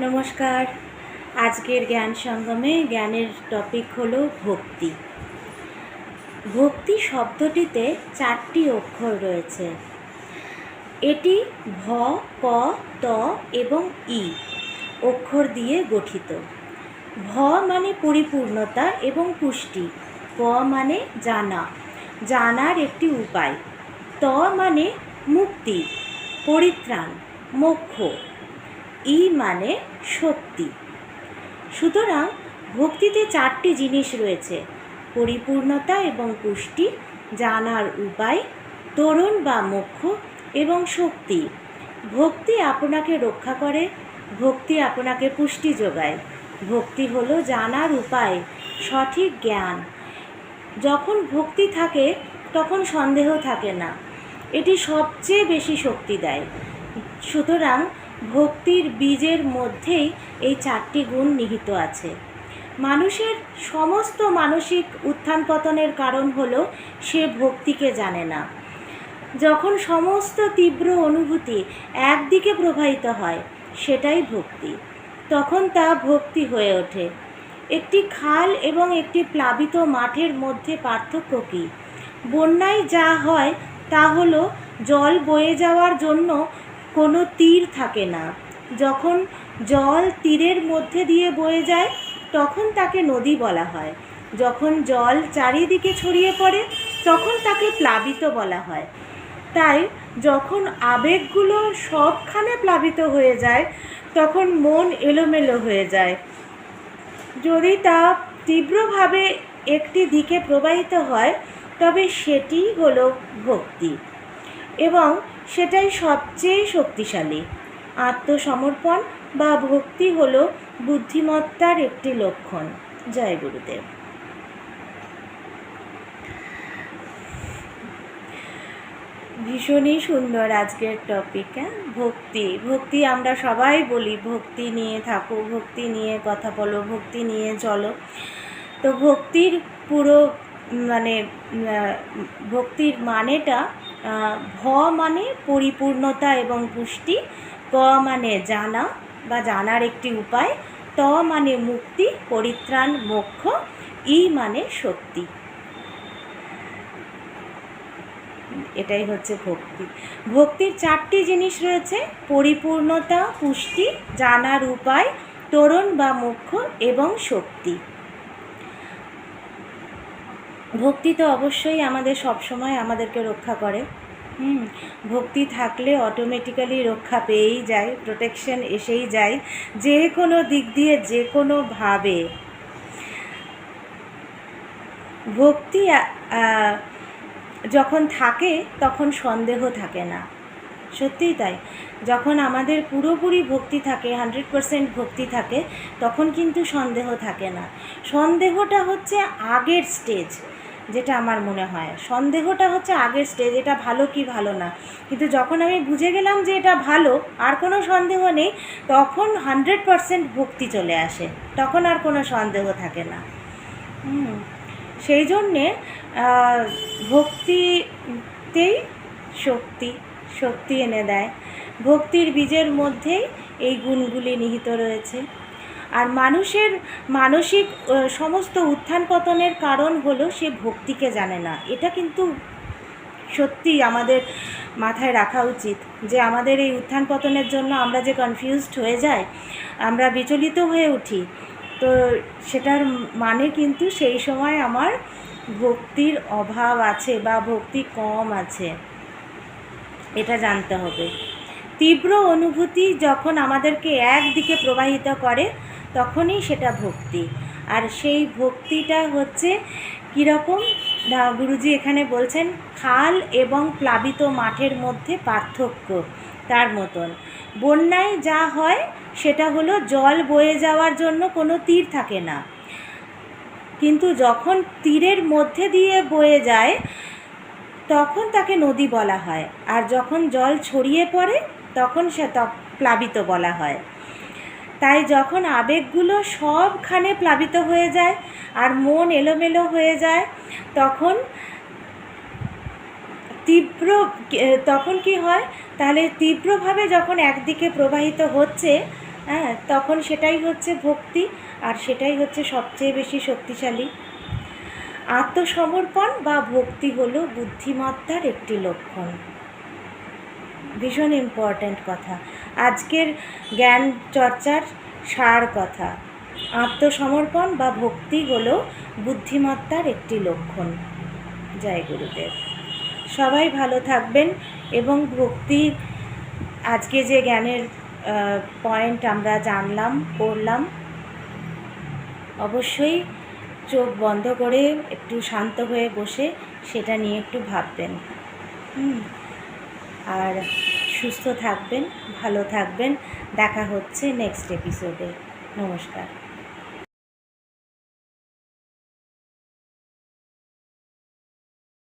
নমস্কার। আজকের জ্ঞান সঙ্গমে জ্ঞানের টপিক হলো ভক্তি। ভক্তি শব্দটিতে 4টি অক্ষর রয়েছে। এটি ভ, ক, ত এবং ই অক্ষর দিয়ে গঠিত। ভ মানে পরিপূর্ণতা এবং পুষ্টি, প মানে জানা, জানার একটি উপায়, ত মানে মুক্তি, পরিত্রাণ, মোক্ষ, ই মানে শক্তি। সুতরাং ভক্তিতে 4টি জিনিস রয়েছে: পরিপূর্ণতা এবং পুষ্টি, জানার উপায়, তরুণ বা মোক্ষ এবং শক্তি। ভক্তি আপনাকে রক্ষা করে, ভক্তি আপনাকে পুষ্টি যোগায়। ভক্তি হলো জানার উপায়, সঠিক জ্ঞান। যখন ভক্তি থাকে তখন সন্দেহ থাকে না, এটি সবচেয়ে বেশি শক্তি দেয়। সুতরাং ভক্তির বীজের মধ্যেই এই 4টি গুণ নিহিত আছে। মানুষের সমস্ত মানসিক উত্থান পতনের কারণ হলো সে ভক্তিকে জানে না। যখন সমস্ত তীব্র অনুভূতি একদিকে প্রবাহিত হয়, সেটাই ভক্তি। তখন তা ভক্তি হয়ে ওঠে। একটি খাল এবং একটি প্লাবিত মাঠের মধ্যে পার্থক্য কী? বন্যায় যা হয় তা হলো জল বয়ে যাওয়ার জন্য কোনো তীর থাকে না। যখন জল তীরের মধ্যে দিয়ে বয়ে যায় তখন তাকে নদী বলা হয়। যখন জল চারিদিকে ছড়িয়ে পড়ে তখন তাকে প্লাবিত বলা হয়। তাই যখন আবেগগুলো সবখানে প্লাবিত হয়ে যায় তখন মন এলোমেলো হয়ে যায়। যদি তা তীব্রভাবে একটি দিকে প্রবাহিত হয় তবে সেটি হলো ভক্তি, এবং সেটাই সবচেয়ে শক্তিশালী। আত্মসমর্পণ বা ভক্তি হলো বুদ্ধিমত্তার একটি লক্ষণ। জয় গুরুদেব। ভীষণই সুন্দর আজকের টপিক। ভক্তি ভক্তি আমরা সবাই বলি, ভক্তি নিয়ে থাকো, ভক্তি নিয়ে কথা বলো, ভক্তি নিয়ে চলো। তো ভক্তির পুরো ভক্তির মানেটা, ভ মানে পরিপূর্ণতা এবং পুষ্টি, ক মানে জানা বা জানার একটি উপায়, ত মানে মুক্তি, পরিত্রাণ, মোক্ষ, ই মানে শক্তি। এটাই হচ্ছে ভক্তি। ভক্তির 4টি জিনিস রয়েছে: পরিপূর্ণতা, পুষ্টি, জানার উপায়, তরুণ বা মোক্ষ এবং শক্তি। ভক্তি তো অবশ্যই আমাদের সবসময় আমাদেরকে রক্ষা করে। ভক্তি থাকলে অটোমেটিক্যালি রক্ষা পেয়েই যায়, প্রোটেকশন এসেই যায় যে কোনো দিক দিয়ে, যে কোনোভাবে। ভক্তি যখন থাকে তখন সন্দেহ থাকে না। সত্যিই তাই। যখন আমাদের পুরোপুরি ভক্তি থাকে, 100% ভক্তি থাকে, তখন কিন্তু সন্দেহ থাকে না। সন্দেহটা হচ্ছে আগের স্টেজ, যেটা আমার মনে হয়। সন্দেহটা হচ্ছে আগের স্টেজ, এটা ভালো কি ভালো না। কিন্তু যখন আমি বুঝে গেলাম যে এটা ভালো, আর কোনো সন্দেহ নেই, তখন 100% ভক্তি চলে আসে, তখন আর কোনো সন্দেহ থাকে না। সেই জন্যে ভক্তিতেই শক্তি এনে দেয়। ভক্তির বীজের মধ্যেই এই গুণগুলি নিহিত রয়েছে। আর মানুষের মানসিক সমস্ত উত্থান পতনের কারণ হলো সে ভক্তিকে জানে না। এটা কিন্তু সত্যি আমাদের মাথায় রাখা উচিত, যে আমাদের এই উত্থান পতনের জন্য আমরা যে কনফিউজড হয়ে যাই, আমরা বিচলিত হয়ে উঠি, তো সেটার মানে কিন্তু সেই সময় আমার ভক্তির অভাব আছে বা ভক্তি কম আছে, এটা জানতে হবে। তীব্র অনুভূতি যখন আমাদেরকে একদিকে প্রবাহিত করে তখনই সেটা ভক্তি। আর সেই ভক্তিটা হচ্ছে কীরকম, গুরুজি এখানে বলছেন খাল এবং প্লাবিত মাঠের মধ্যে পার্থক্য, তার মতন। বন্যায় যা হয় সেটা হলো জল বয়ে যাওয়ার জন্য কোনো তীর থাকে না, কিন্তু যখন তীরের মধ্যে দিয়ে বয়ে যায় তখন তাকে নদী বলা হয়, আর যখন জল ছড়িয়ে পড়ে তখন সে প্লাবিত বলা হয়। তাই যখন আবেগগুলো সবখানে প্লাবিত হয়ে যায় আর মন এলোমেলো হয়ে যায়, তখন কি হয়, তাহলে তীব্রভাবে যখন একদিকে প্রবাহিত হচ্ছে হ্যাঁ, তখন সেটাই হচ্ছে ভক্তি, আর সেটাই হচ্ছে সবচেয়ে বেশি শক্তিশালী। আত্মসমর্পণ বা ভক্তি হলো বুদ্ধিমত্তার একটি লক্ষণ। ভীষণ ইম্পর্ট্যান্ট কথা, আজকের জ্ঞান চর্চার সার কথা। আত্মসমর্পণ বা ভক্তি হলো বুদ্ধিমত্তার একটি লক্ষণ। জয় গুরুদেব। সবাই ভালো থাকবেন। এবং ভক্তির আজকে যে জ্ঞানের পয়েন্ট আমরা জানলাম, পড়লাম, অবশ্যই চোখ বন্ধ করে একটু শান্ত হয়ে বসে সেটা নিয়ে একটু ভাববেন। আর সুস্থ থাকবেন, ভালো থাকবেন। দেখা হচ্ছে নেক্সট এপিসোডে। নমস্কার।